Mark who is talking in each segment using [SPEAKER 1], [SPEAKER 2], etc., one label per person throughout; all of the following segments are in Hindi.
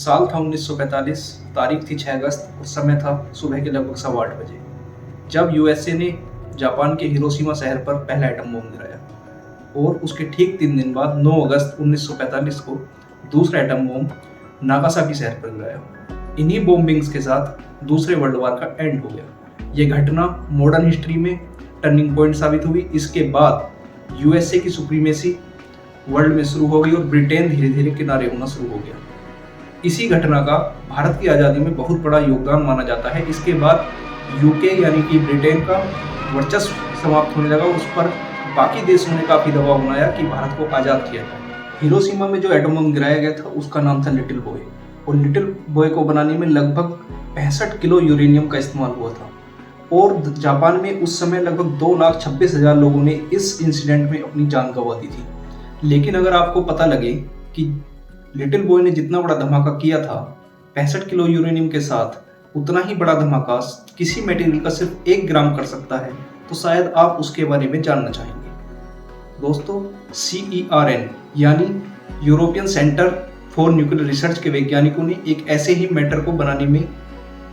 [SPEAKER 1] साल था 1945, तारीख थी 6 अगस्त और समय था सुबह के लगभग 8:15 बजे, जब यूएसए ने जापान के हिरोशिमा शहर पर पहला एटम बम गिराया और उसके ठीक 3 दिन बाद 9 अगस्त 1945 को दूसरा एटम बम नागासाकी शहर पर गिराया। इन्हीं बॉम्बिंग्स के साथ दूसरे वर्ल्ड वॉर का एंड हो गया। ये घटना मॉडर्न हिस्ट्री में टर्निंग पॉइंट साबित हुई। इसके बाद यूएसए की सुप्रीमेसी वर्ल्ड में शुरू हो गई और ब्रिटेन धीरे धीरे किनारे होना शुरू हो गया। इसी घटना का भारत की आज़ादी में बहुत बड़ा योगदान माना जाता है। इसके बाद यूके यानी कि ब्रिटेन का वर्चस्व समाप्त होने लगा। उस पर बाकी देशों ने काफ़ी दबाव बनाया कि भारत को आज़ाद किया जाए। हिरोशिमा में जो एटम बम गिराया गया था उसका नाम था लिटिल बॉय, और लिटिल बॉय को बनाने में लगभग 65 किलो यूरेनियम का इस्तेमाल हुआ था। और जापान में उस समय लगभग 2,26,000 लोगों ने इस इंसिडेंट में अपनी जान गंवा दी थी। लेकिन अगर आपको पता लगे कि लिटिल बॉय ने जितना बड़ा धमाका किया था 65 किलो यूरेनियम के साथ, उतना ही बड़ा धमाका किसी मटेरियल का सिर्फ 1 ग्राम कर सकता है, तो शायद आप उसके बारे में जानना चाहेंगे। दोस्तों, CERN यानी European centre for nuclear research के वैज्ञानिकों ने एक ऐसे ही मैटर को बनाने में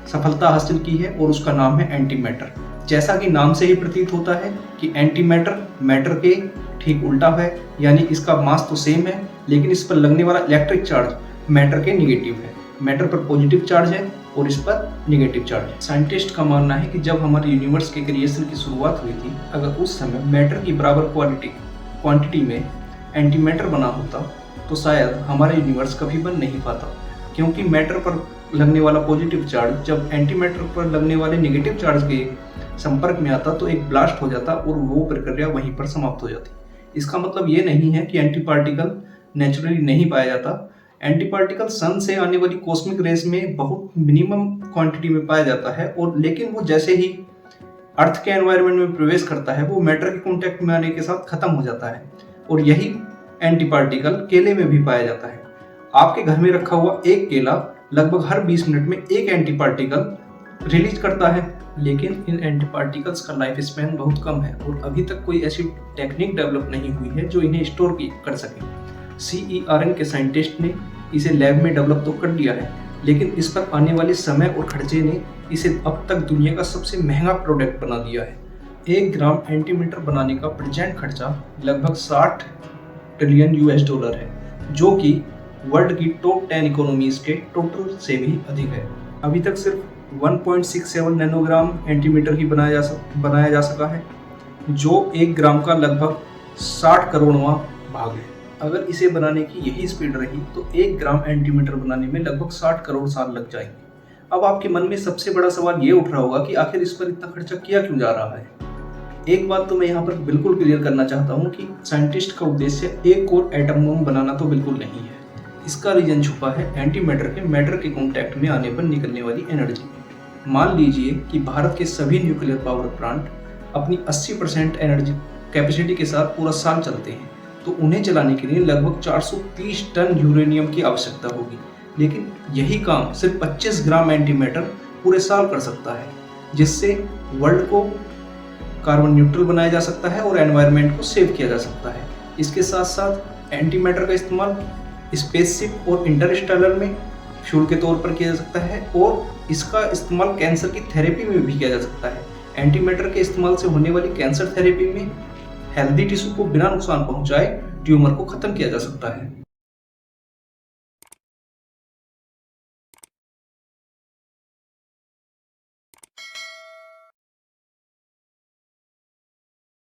[SPEAKER 1] सफलता हासिल की है और उसका नाम है एंटी मैटर। जैसा कि नाम से ही प्रतीत होता है कि एंटी मैटर मैटर के ठीक उल्टा है, यानी इसका मास तो सेम है लेकिन इस पर लगने वाला इलेक्ट्रिक चार्ज मैटर के निगेटिव है। मैटर पर पॉजिटिव चार्ज है और इस पर निगेटिव चार्ज है। साइंटिस्ट का मानना है कि जब हमारे यूनिवर्स के क्रिएशन की शुरुआत हुई थी, अगर उस समय मैटर की बराबर क्वांटिटी में एंटी मैटर बना होता तो शायद हमारा यूनिवर्स कभी बन नहीं पाता, क्योंकि मैटर पर लगने वाला पॉजिटिव चार्ज जब एंटी मैटर पर लगने वाले नेगेटिव चार्ज के संपर्क में आता तो एक ब्लास्ट हो जाता और वो प्रक्रिया वहीं पर समाप्त हो जाती। इसका मतलब ये नहीं है कि एंटी पार्टिकल नेचुरली नहीं पाया जाता। एंटी पार्टिकल सन से आने वाली कॉस्मिक रेज में बहुत मिनिमम क्वांटिटी में पाया जाता है, और लेकिन वो जैसे ही अर्थ के एनवायरनमेंट में प्रवेश करता है वो मैटर के कांटेक्ट में आने के साथ खत्म हो जाता है। और यही एंटी पार्टिकल केले में भी पाया जाता है। आपके घर में रखा हुआ एक केला लगभग हर 20 मिनट में एक एंटी पार्टिकल रिलीज करता है, लेकिन इन एंटी पार्टिकल्स का लाइफ स्पैन बहुत कम है और अभी तक कोई ऐसी टेक्निक डेवलप नहीं हुई है जो इन्हें स्टोर कर सके। CERN के साइंटिस्ट ने इसे लैब में डेवलप तो कर दिया है, लेकिन इस पर आने वाले समय और खर्चे ने इसे अब तक दुनिया का सबसे महंगा प्रोडक्ट बना दिया है। 1 ग्राम एंटीमीटर बनाने का प्रेजेंट खर्चा लगभग 60 ट्रिलियन US डॉलर है, जो कि वर्ल्ड की टॉप 10 इकोनॉमीज के टोटल से भी अधिक है। अभी तक सिर्फ 1.67 नैनोग्राम एंटीमीटर ही बनाया जा सका है, जो 1 ग्राम का लगभग 60 करोड़वां भाग है। अगर इसे बनाने की यही स्पीड रही तो 1 ग्राम एंटीमीटर बनाने में लगभग 60 करोड़ साल लग जाएंगे। अब आपके मन में सबसे बड़ा सवाल ये उठ रहा होगा कि आखिर इस पर इतना खर्चा किया क्यों जा रहा है। एक बात तो मैं यहाँ पर बिल्कुल क्लियर करना चाहता हूँ कि साइंटिस्ट का उद्देश्य एक और एटम बम बनाना तो बिल्कुल नहीं है। इसका रीजन छुपा है एंटी मैटर के मैटर के कॉन्टैक्ट में आने पर निकलने वाली एनर्जी में। मान लीजिए कि भारत के सभी न्यूक्लियर पावर प्लांट अपनी 80% एनर्जी कैपेसिटी के साथ पूरा साल चलते हैं, तो उन्हें चलाने के लिए लगभग 430 टन यूरेनियम की आवश्यकता होगी। लेकिन यही काम सिर्फ 25 ग्राम एंटी मैटर पूरे साल कर सकता है, जिससे वर्ल्ड को कार्बन न्यूट्रल बनाया जा सकता है और एनवायरनमेंट को सेव किया जा सकता है। इसके साथ साथ एंटी मैटर का इस्तेमाल स्पेसशिप और इंटरस्टेलर में फ्यूल के तौर पर किया जा सकता है, और इसका इस्तेमाल कैंसर की थेरेपी में भी किया जा सकता है। एंटी मैटर के इस्तेमाल से होने वाली कैंसर थेरेपी में हेल्दी टिश्यू को बिना नुकसान पहुंचाए ट्यूमर को खत्म किया जा सकता है।